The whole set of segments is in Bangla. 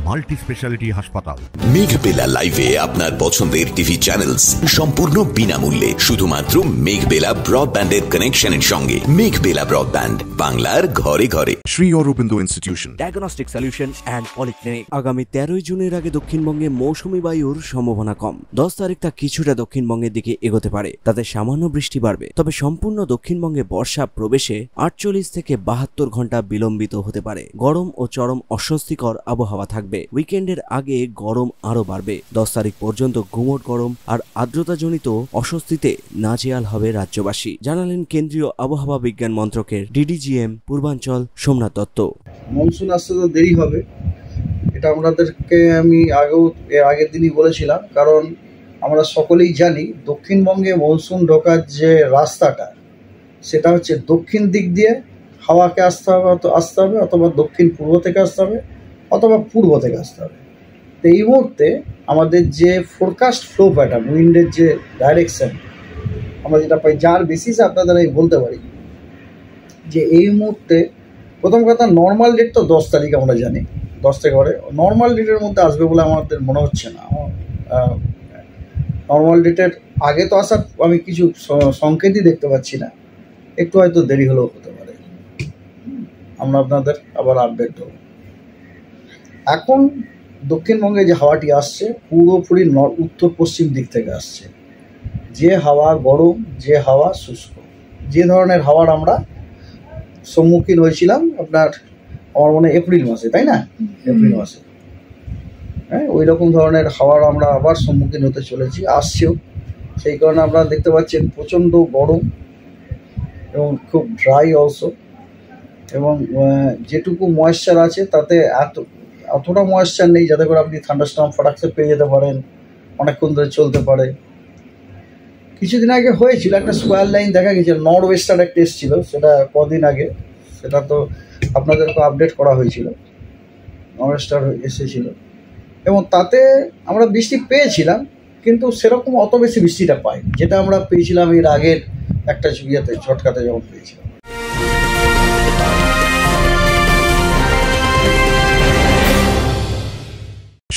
মাল্টি স্পেশালিটি হাসপাতাল। মেঘবেলা লাইভে আপনার পছন্দের টিভি চ্যানেলস সম্পূর্ণ বিনামূল্যে, শুধুমাত্র মেঘবেলা ব্রডব্যান্ডের কানেকশনের সঙ্গে। মেঘবেলা ব্রডব্যান্ড, বাংলার ঘরে ঘরে। Shri Aurobindo institution diagnostic solution and polyclinic. আগামী 13 জুনের আগে দক্ষিণবঙ্গে মৌসুমী বায়ুর সম্ভাবনা কম। 10 তারিখ তা কিছুটা দক্ষিণবঙ্গের দিকে এগোতে পারে, তাতে সামান্য বৃষ্টি বাড়বে। তবে সম্পূর্ণ দক্ষিণবঙ্গে বর্ষা প্রবেশে 48 থেকে 72 ঘন্টা বিলম্বিত হতে পারে। গরম ও চরম অস্বস্তিকর আবহাওয়া থাকবে। উইকেন্ডের আগে গরম আরো বাড়বে। 10 তারিখ পর্যন্ত গুমোট গরম আর আর্দ্রতাজনিত অস্বস্তিতে নাজেহাল হবে রাজ্যবাসী, জানালেন কেন্দ্রীয় আবহাওয়া বিজ্ঞান মন্ত্রকের ডিডিজিএম পূর্বাঞ্চল সোমনাথ দত্ত। মনসুন আসতে তো দেরি হবে, এটা আমাদেরকে আমি আগের দিনই বলেছিলাম, কারণ আমরা সকলেই জানি দক্ষিণবঙ্গে মনসুন ঢোকার যে রাস্তাটা সেটা হচ্ছে দক্ষিণ দিক দিয়ে হাওয়াকে আসতে হবে অথবা দক্ষিণ পূর্ব থেকে আসতে হবে অথবা পূর্ব থেকে আসতে হবে। তো এই মুহূর্তে আমাদের যে ফোরকাস্ট ফ্লো প্যাটার্ন, উইন্ডের যে ডাইরেকশন আমরা যেটা পাই, যার বেসিসে আপনাদের আমি বলতে পারি যে এই মুহূর্তে প্রথম কথা নর্মাল ডেট তো 10 তারিখ আমরা জানি, 10 থেকে পরে নর্মাল ডেটের মধ্যে আসবে বলে আমাদের মনে হচ্ছে না। নর্মাল ডেটের আগে তো আসার আমি কিছু সংকেতই দেখতে পাচ্ছি না, একটু হয়তো দেরি হলেও হতে পারে। আমরা আপনাদের আবার আপডেট দেবো। এখন দক্ষিণবঙ্গে যে হাওয়াটি আসছে পুরোপুরি উত্তর পশ্চিম দিক থেকে আসছে। যে হাওয়া গরম, যে হাওয়া শুষ্ক, যে ধরনের হাওয়ার আমরা সম্মুখীন হয়েছিলাম আপনার আমার মনে এপ্রিল মাসে, তাই না? এপ্রিল মাসে, হ্যাঁ, ওই রকম ধরনের হাওয়ার আমরা আবার সম্মুখীন হতে চলেছি, আসছেও। সেই কারণে আপনারা দেখতে পাচ্ছেন প্রচণ্ড গরম এবং খুব ড্রাই অলসো, এবং যেটুকু ময়েশ্চার আছে তাতে অতটা ময়েশ্চার নেই যাতে করে আপনি থান্ডারস্টর্ম ফটাকসে পেয়ে যেতে পারেন, অনেকক্ষণ ধরে চলতে পারে। কিছুদিন আগে হয়েছিল একটা স্কোয়ার লাইন দেখা গেছিল, নর্থ ওয়েস্টার একটা এসেছিল, সেটা কদিন আগে, সেটা তো আপনাদেরকে আপডেট করা হয়েছিল, নর্থ ওয়েস্টার এসেছিল এবং তাতে আমরা বৃষ্টি পেয়েছিলাম, কিন্তু সেরকম অত বেশি বৃষ্টিটা পাইনি যেটা আমরা পেয়েছিলাম এর আগের একটা ঝটকাতে যখন পেয়েছিলাম।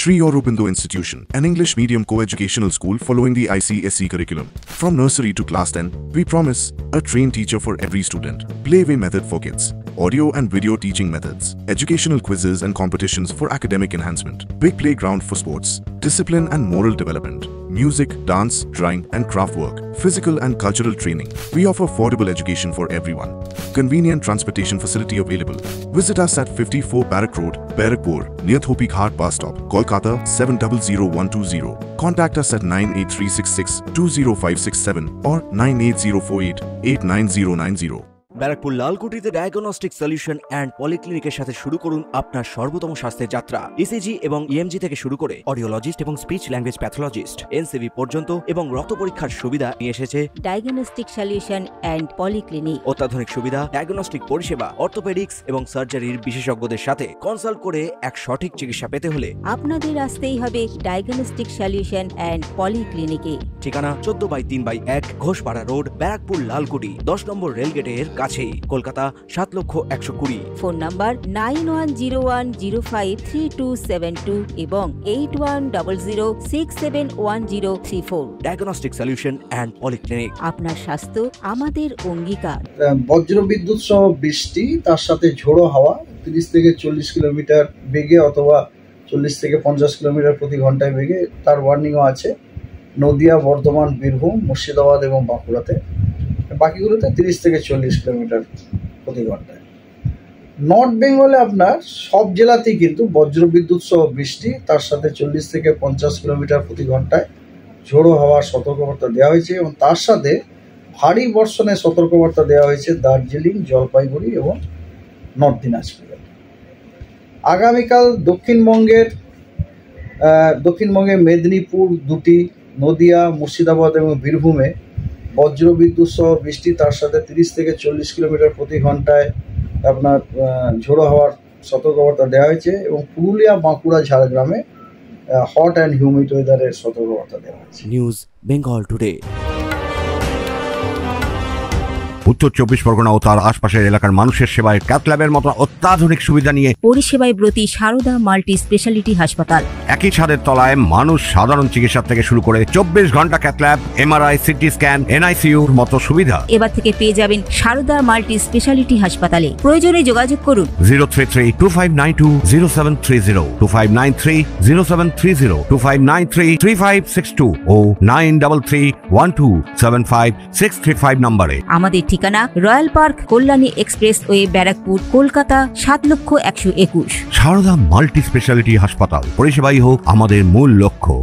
Shri Aurobindo Institution, an English medium co-educational school following the ICSE curriculum. From nursery to class 10, we promise a trained teacher for every student. Playway method for kids. Audio and video teaching methods. Educational quizzes and competitions for academic enhancement. Big playground for sports. Discipline and moral development. Music, dance, drawing and craft work. Physical and cultural training. We offer affordable education for everyone. Convenient transportation facility available. Visit us at 54 Barrack Road, Barrackpur, near Thopi Ghat bus stop, Kolkata 700120. Contact us at 98366 20567 or 98048 89090. Barrackpore লালকুটিতে ডায়াগনস্টিক সলিউশন অ্যান্ড পলিক্লিনিকের সাথে শুরু করুন আপনার সর্বোত্তম স্বাস্থ্যের যাত্রা। ইসিজি এবং ইএমজি থেকে শুরু করে অডিওলজিস্ট এবং স্পিচ ল্যাঙ্গুয়েজ প্যাথোলজিস্ট, এনসিভি পর্যন্ত এবং রক্ত পরীক্ষার সুবিধা নিয়ে এসেছে ডায়াগনস্টিক সলিউশন অ্যান্ড পলিক্লিনিক। অত্যাধুনিক সুবিধা, ডায়াগনস্টিক পরিষেবা, অর্থোপেডিক্স এবং সার্জারির বিশেষজ্ঞদের সাথে কনসাল্ট করে এক সঠিক চিকিৎসা পেতে হলে আপনাদের আসতেই হবে ডায়াগনস্টিক সলিউশন অ্যান্ড পলিক্লিনিকে। ঠিকানা 14/3/1 ঘোষপাড়া রোড, ব্যারাকপুর লালকুটি, 10 নম্বর রেলগেটের কাছেই, কলকাতা 7,20,020। ফোন নাম্বার 9101053272 এবং 8100671034। Diagnostic solution and polyclinic. আপনার স্বাস্থ্য আমাদের অঙ্গীকার। বজ্রবিদ্যুৎ সহ বৃষ্টি, তার সাথে ঝোড়ো হাওয়া 30 থেকে 40 কিলোমিটার বেগে অথবা 40 থেকে 50 কিলোমিটার প্রতি ঘন্টায় বেগে, তার ওয়ার্নিংও আছে নদিয়া, বর্ধমান, বীরভূম, মুর্শিদাবাদ এবং বাঁকুড়াতে। বাকিগুলোতে 30 থেকে 40 কিলোমিটার প্রতি ঘন্টায়। নর্থ বেঙ্গলে আপনার সব জেলাতেই কিন্তু বজ্রবিদ্যুৎ সহ বৃষ্টি, তার সাথে 40 থেকে 50 কিলোমিটার প্রতি ঘন্টায় ঝোড়ো হাওয়ার সতর্কবার্তা দেওয়া হয়েছে এবং তার সাথে ভারী বর্ষণের সতর্কবার্তা দেওয়া হয়েছে দার্জিলিং, জলপাইগুড়ি এবং নর্থ দিনাজপুরে। আগামীকাল দক্ষিণবঙ্গে মেদিনীপুর 2টি, নদিয়া, মুর্শিদাবাদ এবং বীরভূমে বজ্রবিদ্যুৎ সহ বৃষ্টি, তার সাথে 30 থেকে 40 কিলোমিটার প্রতি ঘন্টায় আপনার ঝোড়ো হাওয়ার সতর্কবার্তা দেওয়া হয়েছে এবং পুরুলিয়া, বাঁকুড়া, ঝাড়গ্রামে হট অ্যান্ড হিউমিড ওয়েদারের সতর্কবার্তা দেওয়া হয়েছে। News Bengal today. উত্তর 24 পরগনা ও তার আশপাশের এলাকার মানুষের সেবায় ক্যাথ ল্যাবের মতো অত্যাধুনিক সুবিধা নিয়ে পরিষেবায় ব্রতী সারদা মাল্টি স্পেশালিটি হাসপাতাল। একই ছাদের তলায় মানুষ সাধারণ চিকিৎসা থেকে শুরু করে 24 ঘন্টা cath lab, MRI, CT scan, এনআইসিইউর মতো সুবিধা। এবার থেকে পেয়ে যাবেন সারদা মাল্টি স্পেশালিটি হাসপাতালে। প্রয়োজনে যোগাযোগ করুন 033-2592-0730, 2593-0730, 2593-3562 ও 9331275635 নম্বরে। আমাদের ঠিকানা royal park, Kalyani expressway, Barrackpore, Kolkata 7,01,21। Sarada multi speciality হাসপাতাল, পরিষেবাই হোক আমাদের মূল লক্ষ্য।